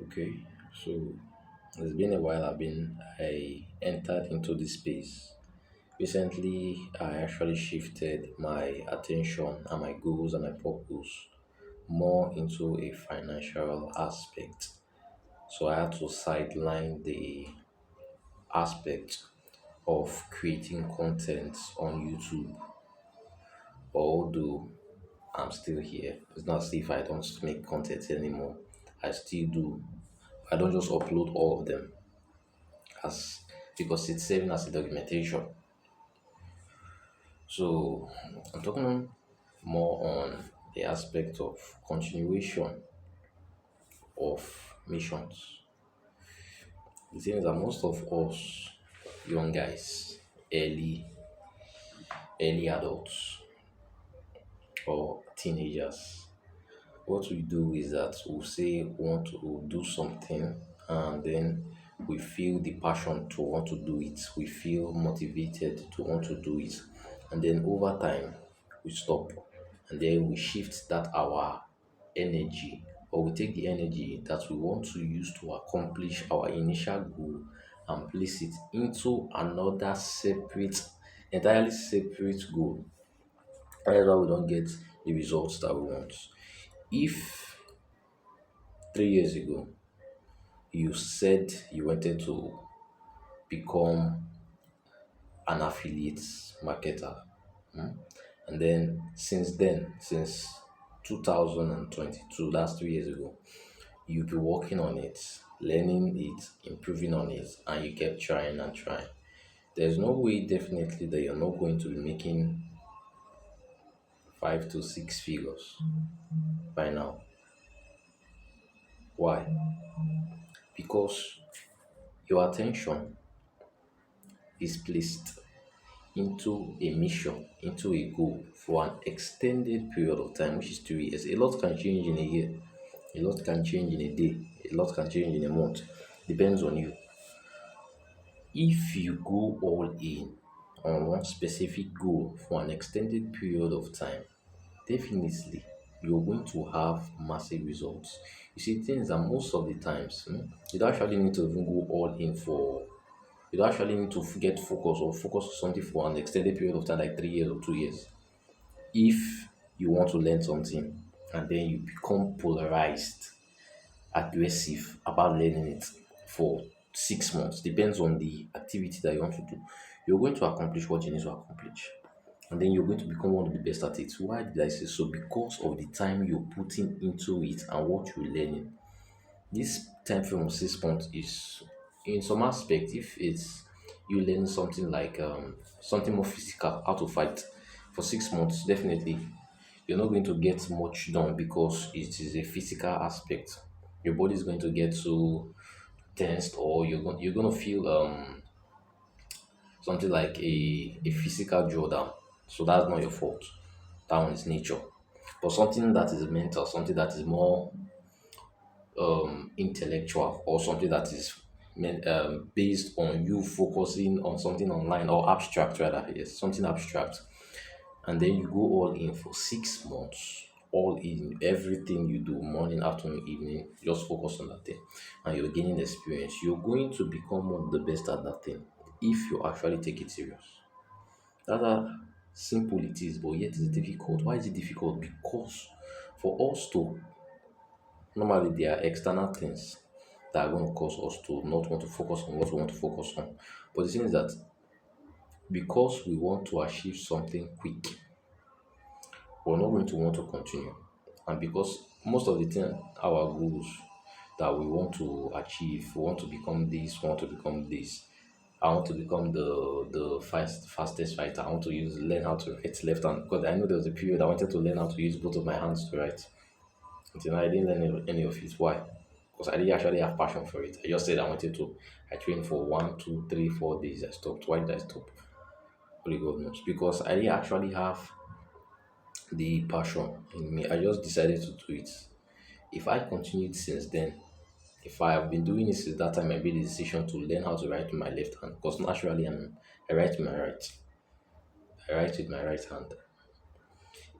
Okay, so it's been a while I entered into this space. Recently, I actually shifted my attention and my goals and my purpose more into a financial aspect. So I had to sideline the aspect of creating content on YouTube, although I'm still here. It's not as if I don't make content anymore. I still do. I don't just upload all of them as because it's serving as a documentation. So I'm talking more on the aspect of continuation of missions. The thing is that most of us young guys, early early adults or teenagers, what we do is that we'll say we want to do something and then we feel the passion to want to do it. We feel motivated to want to do it. And then over time, we stop and then we shift that our energy or we take the energy that we want to use to accomplish our initial goal and place it into another separate, entirely separate goal. That's why we don't get the results that we want. If 3 years ago you said you wanted to become an affiliate marketer, and then since 2022, that's 3 years ago, you've been working on it, learning it, improving on it, and you kept trying and trying. There's no way, definitely, that you're not going to be making 5 to 6 figures by now. Why? Because your attention is placed into a mission, into a goal for an extended period of time, which is 2 years. A lot can change in a year, a lot can change in a day, a lot can change in a month. Depends on you. If you go all in on one specific goal for an extended period of time, definitely you're going to have massive results. You see, things that most of the times, you don't actually need to even go all in for you don't actually need to get focus or focus on something for an extended period of time, like 3 years or 2 years. If you want to learn something and then you become polarized, aggressive about learning it for 6 months, depends on the activity that you want to do, you're going to accomplish what you need to accomplish. And then you're going to become one of the best at it. Why did I say so? Because of the time you're putting into it and what you're learning. This time frame of 6 months is, in some aspect, if it's you learn something like something more physical, how to fight for 6 months, definitely you're not going to get much done because it is a physical aspect. Your body is going to get so tensed, or you're going to feel something like a physical drawdown. So that's not your fault. That one is nature. But something that is mental, something that is more intellectual, or something that is based on you focusing on something online or abstract, rather, yes, something abstract, and then you go all in for 6 months, all in everything you do, morning, afternoon, evening, just focus on that thing, and you're gaining experience. You're going to become one of the best at that thing if you actually take it serious. That's how simple it is, but yet it's difficult. Why is it difficult? Because for us to normally, there are external things that are going to cause us to not want to focus on what we want to focus on. But the thing is that because we want to achieve something quick, we're not going to want to continue. And because most of the time, our goals that we want to achieve, we want to become this, we want to become this. I want to become the fastest writer. I want to learn how to write left hand, because I know there was a period I wanted to learn how to use both of my hands to write. Until now, I didn't learn any of it. Why? Because I didn't actually have passion for it. I just said I wanted to. I trained for 1, 2, 3, 4 days. I stopped. Why did I stop? Only God knows. Because I didn't actually have the passion in me. I just decided to do it. If I continued since then, if I have been doing it since that time, I made the decision to learn how to write with my left hand. Because naturally, I write with my right. I write with my right hand.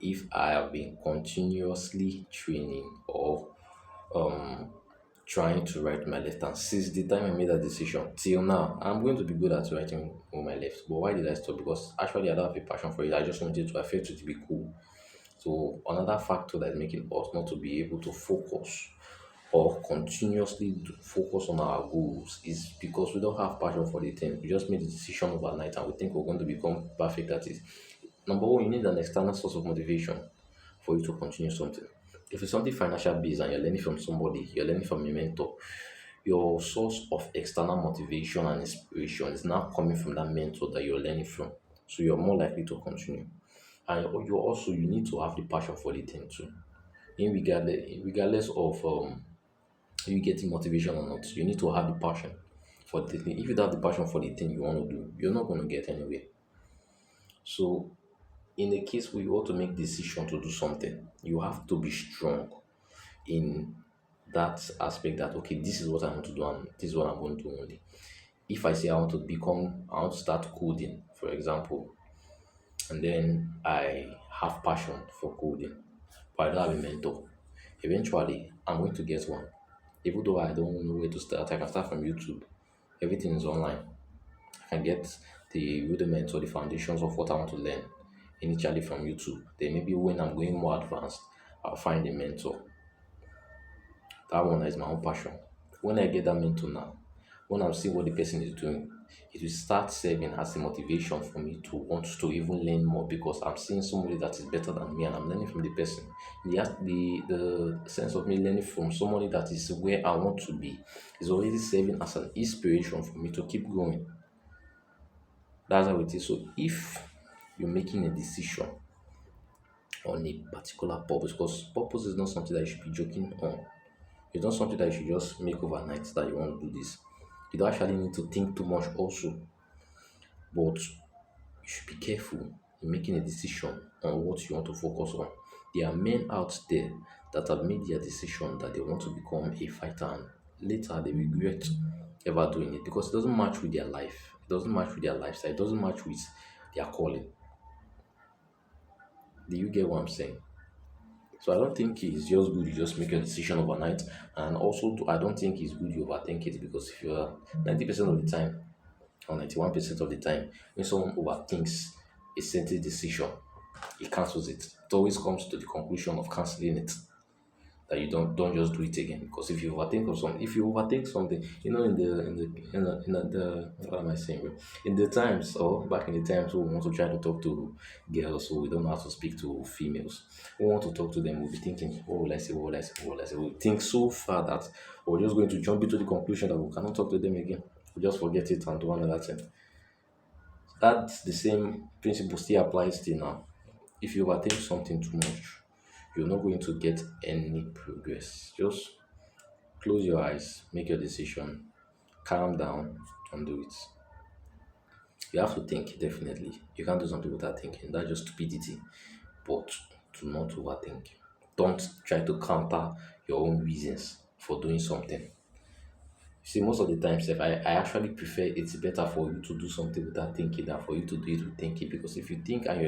If I have been continuously training or trying to write with my left hand since the time I made that decision till now. I'm going to be good at writing with my left. But why did I stop? Because actually I don't have a passion for it. I just wanted to. I felt it to be cool. So another factor that is making us not to be able to focus or continuously focus on our goals is because we don't have passion for the thing. We just made the decision overnight and we think we're going to become perfect at it. Number one, you need an external source of motivation for you to continue something. If it's something financial based and you're learning from somebody, you're learning from a mentor, your source of external motivation and inspiration is now coming from that mentor that you're learning from. So you're more likely to continue. And you need to have the passion for the thing too. Regardless of you getting motivation or not, you need to have the passion for the thing. If you don't have the passion for the thing you want to do, you're not going to get anywhere. So in a case where you want to make decision to do something, you have to be strong in that aspect that okay, this is what I want to do and this is what I'm going to do only. If I say I want to start coding, for example, and then I have passion for coding, but I don't have a mentor, eventually I'm going to get one. Even though I don't know where to start, I can start from YouTube. Everything is online. I can get the rudiments or the foundations of what I want to learn initially from YouTube. Then maybe when I'm going more advanced, I'll find a mentor. That one is my own passion. When I get that mentor now, when I'm seeing what the person is doing, it will start serving as a motivation for me to want to even learn more because I'm seeing somebody that is better than me and I'm learning from the person. The sense of me learning from somebody that is where I want to be is already serving as an inspiration for me to keep going. That's how it is. So if you're making a decision on a particular purpose, because purpose is not something that you should be joking on. It's not something that you should just make overnight that you want to do this. You don't actually need to think too much also, but you should be careful in making a decision on what you want to focus on. There are men out there that have made their decision that they want to become a fighter and later they regret ever doing it because it doesn't match with their life. It doesn't match with their lifestyle. It doesn't match with their calling. Do you get what I'm saying? So I don't think it's just good you just make a decision overnight, and also I don't think it's good you overthink it because if you're 90% of the time or 91% of the time, when someone overthinks a certain decision, he cancels it. It always comes to the conclusion of canceling it. That you don't just do it again because if you overthink something, in the what am I saying, bro? In the times or back in the times we want to try to talk to girls, so we don't know how to speak to females. We want to talk to them, we'll be thinking, what will I say, what will I say, what will I say? We think so far that we're just going to jump into the conclusion that we cannot talk to them again. We just forget it and do another thing. That's the same principle still applies till now. If you overthink something too much, you're not going to get any progress. Just close your eyes, make your decision, calm down, and do it. You have to think, definitely. You can't do something without thinking. That's just stupidity. But do not overthink. Don't try to counter your own reasons for doing something. See, most of the time, Sef, I actually prefer it's better for you to do something without thinking than for you to do it with thinking because if you think and you're